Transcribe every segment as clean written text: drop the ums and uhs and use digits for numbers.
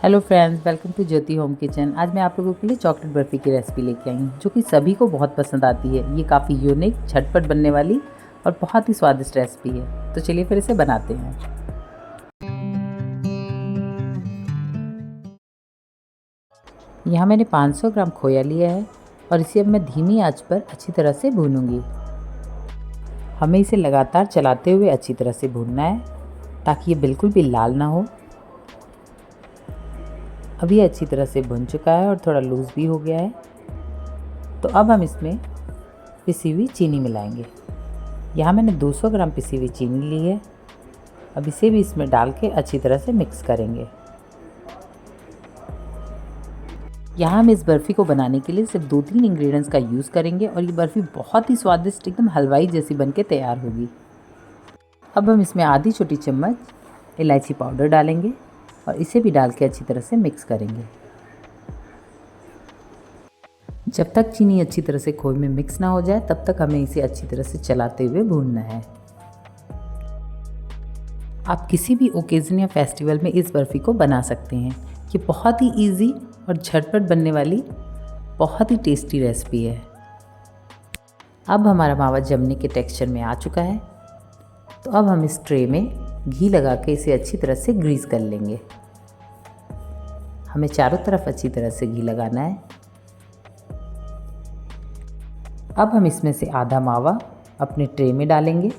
Hello friends, welcome to Jyoti home kitchen. आज मैं आप लोगों के लिए चॉकलेट बर्फ़ी की रेसिपी लेके आई हूँ जो कि सभी को बहुत पसंद आती है। ये काफ़ी यूनिक, झटपट बनने वाली और बहुत ही स्वादिष्ट रेसिपी है। तो चलिए फिर इसे बनाते हैं। यहाँ मैंने 500 ग्राम खोया लिया है और इसे अब मैं धीमी आंच पर अच्छी तरह से भूनूंगी। हमें इसे लगातार चलाते हुए अच्छी तरह से भूनना है ताकि ये बिल्कुल भी लाल ना हो। अभी अच्छी तरह से भुन चुका है और थोड़ा लूज़ भी हो गया है। तो अब हम इसमें पिसी हुई चीनी मिलाएंगे। यहाँ मैंने 200 ग्राम पिसी हुई चीनी ली है। अब इसे भी इसमें डाल के अच्छी तरह से मिक्स करेंगे। यहाँ हम इस बर्फ़ी को बनाने के लिए सिर्फ 2-3 इंग्रेडिएंट्स का यूज़ करेंगे और ये बर्फ़ी बहुत ही स्वादिष्ट, एकदम हलवाई जैसी बनके तैयार होगी। अब हम इसमें आधी छोटी चम्मच इलायची पाउडर डालेंगे और इसे भी डाल के अच्छी तरह से मिक्स करेंगे। जब तक चीनी अच्छी तरह से खोए में मिक्स ना हो जाए तब तक हमें इसे अच्छी तरह से चलाते हुए भूनना है। आप किसी भी ओकेज़न या फेस्टिवल में इस बर्फ़ी को बना सकते हैं। ये बहुत ही इजी और झटपट बनने वाली बहुत ही टेस्टी रेसिपी है। अब हमारा मावा जमने के टेक्सचर में आ चुका है। तो अब हम इस ट्रे में घी लगा के इसे अच्छी तरह से ग्रीस कर लेंगे। हमें चारों तरफ अच्छी तरह से घी लगाना है। अब हम इसमें से आधा मावा अपने ट्रे में डालेंगे।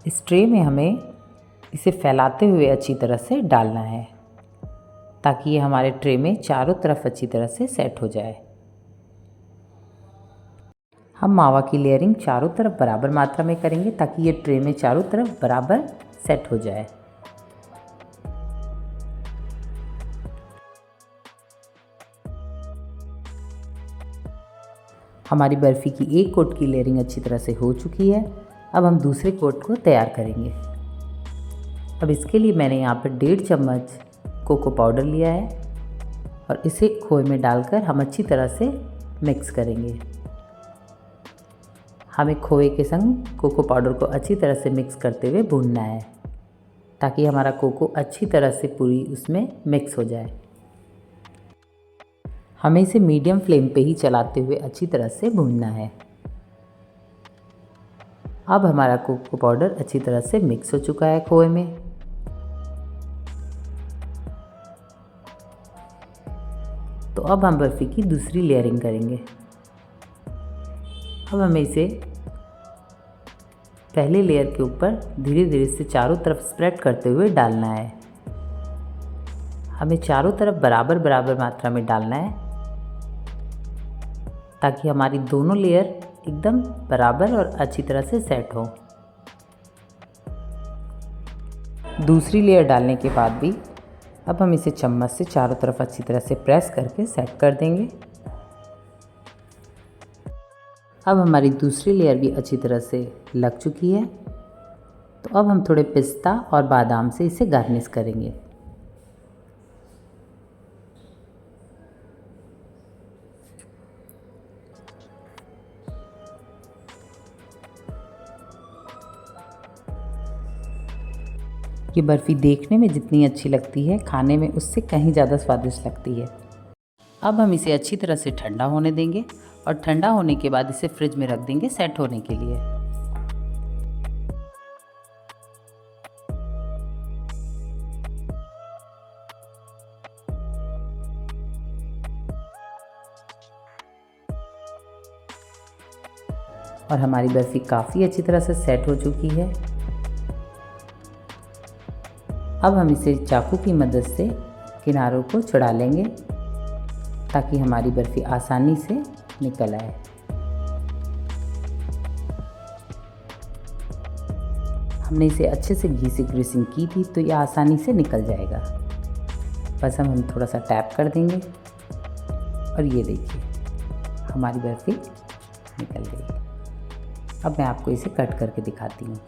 इस ट्रे में हमें इसे फैलाते हुए अच्छी तरह से डालना है ताकि ये हमारे ट्रे में चारों तरफ अच्छी तरह से सेट हो जाए। हम मावा की लेयरिंग चारों तरफ बराबर मात्रा में करेंगे ताकि ये ट्रे में चारों तरफ बराबर सेट हो जाए। हमारी बर्फ़ी की एक कोट की लेयरिंग अच्छी तरह से हो चुकी है। अब हम दूसरे कोट को तैयार करेंगे। अब इसके लिए मैंने यहाँ पर 1.5 चम्मच कोको पाउडर लिया है और इसे खोए में डालकर हम अच्छी तरह से मिक्स करेंगे। हमें खोए के संग कोको पाउडर को अच्छी तरह से मिक्स करते हुए भूनना है ताकि हमारा कोको अच्छी तरह से पूरी उसमें मिक्स हो जाए। हमें इसे मीडियम फ्लेम पे ही चलाते हुए अच्छी तरह से भूनना है। अब हमारा कोको पाउडर अच्छी तरह से मिक्स हो चुका है खोए में। तो अब हम बर्फ़ी की दूसरी लेयरिंग करेंगे। अब हमें इसे पहले लेयर के ऊपर धीरे धीरे से चारों तरफ स्प्रेड करते हुए डालना है। हमें चारों तरफ बराबर बराबर मात्रा में डालना है ताकि हमारी दोनों लेयर एकदम बराबर और अच्छी तरह से सेट हो। दूसरी लेयर डालने के बाद भी अब हम इसे चम्मच से चारों तरफ अच्छी तरह से प्रेस करके सेट कर देंगे। अब हमारी दूसरी लेयर भी अच्छी तरह से लग चुकी है। तो अब हम थोड़े पिस्ता और बादाम से इसे गार्निश करेंगे। ये बर्फ़ी देखने में जितनी अच्छी लगती है, खाने में उससे कहीं ज़्यादा स्वादिष्ट लगती है। अब हम इसे अच्छी तरह से ठंडा होने देंगे और ठंडा होने के बाद इसे फ्रिज में रख देंगे सेट होने के लिए। और हमारी बर्फ़ी काफ़ी अच्छी तरह से सेट हो चुकी है। अब हम इसे चाकू की मदद से किनारों को छुड़ा लेंगे ताकि हमारी बर्फ़ी आसानी से निकल आए। हमने इसे अच्छे से घी से ग्रीसिंग की थी तो ये आसानी से निकल जाएगा। बस हम थोड़ा सा टैप कर देंगे और ये देखिए हमारी बर्फ़ी निकल गई। अब मैं आपको इसे कट करके दिखाती हूँ।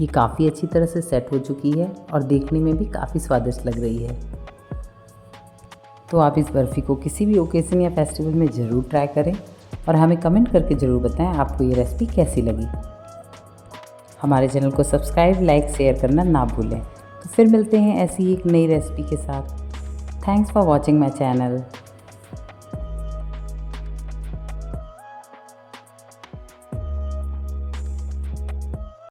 ये काफ़ी अच्छी तरह से सेट हो चुकी है और देखने में भी काफ़ी स्वादिष्ट लग रही है। तो आप इस बर्फ़ी को किसी भी ओकेज़न या फेस्टिवल में ज़रूर ट्राई करें और हमें कमेंट करके ज़रूर बताएं आपको ये रेसिपी कैसी लगी। हमारे चैनल को सब्सक्राइब, लाइक, शेयर करना ना भूलें। तो फिर मिलते हैं ऐसी एक नई रेसिपी के साथ। Thanks for watching my channel.